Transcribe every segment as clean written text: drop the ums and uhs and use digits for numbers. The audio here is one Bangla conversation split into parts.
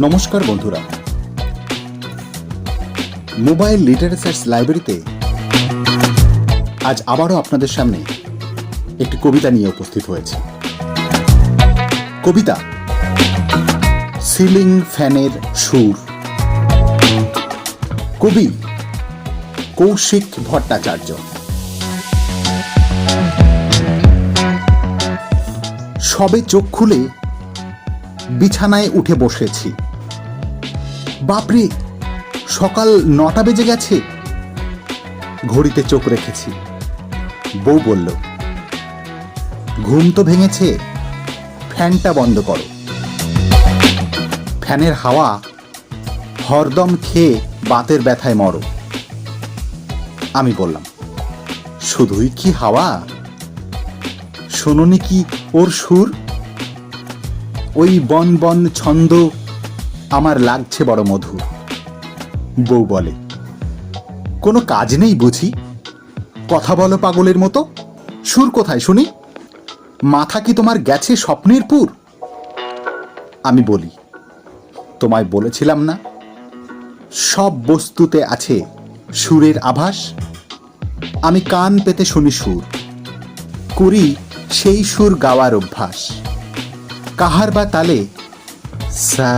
নমস্কার বন্ধুরা, মোবাইল লিটারেচার্স লাইব্রেরিতে আজ আবারও আপনাদের সামনে একটি কবিতা নিয়ে উপস্থিত হয়েছে। কবিতা সিলিং ফ্যানের সুর। কবি কৌশিক ভট্টাচার্য। সবে চোখ খুলে বিছানায় উঠে বসেছি। বাপরে, সকাল 9টা বেজে গেছে। ঘড়িতে চোখ রেখেছি। বউ বলল, ঘুম তো ভেঙেছে, ফ্যানটা বন্ধ করো। ফ্যানের হাওয়া হরদম খেয়ে বাতের ব্যথায় মরো। আমি বললাম, শুধুই কি হাওয়া? শোনোনি কি ওর সুর? ওই বন বন ছন্দ আমার লাগছে বড় মধুর। বউ বলে, কোনো কাজ নেই বুঝি? কথা বলো পাগলের মতো। সুর কোথায় শুনি? মাথা কি তোমার গেছে স্বপ্নের পুর? আমি বলি, তোমায় বলেছিলাম না, সব বস্তুতে আছে সুরের আভাস। আমি কান পেতে শুনি সুর, করি সেই সুর গাওয়ার অভ্যাস। কাহার বা তালে সা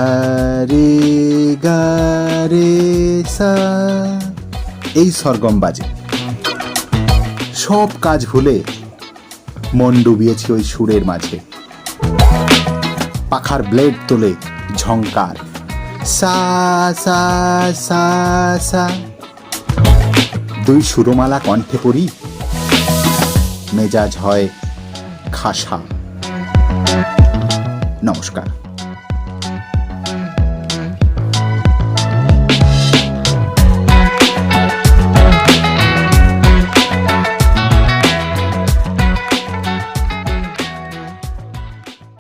রে গা রে সা, এই সরগম বাজে। সব কাজ ভুলে মন ডুবিয়েছি ওই সুরের মাঝে। পাখার ব্লেড তোলে ঝংকার, সা সা সা সা। দুই সুরমালা কণ্ঠে পড়ি, মেজাজ হয় খাসা। নমস্কার।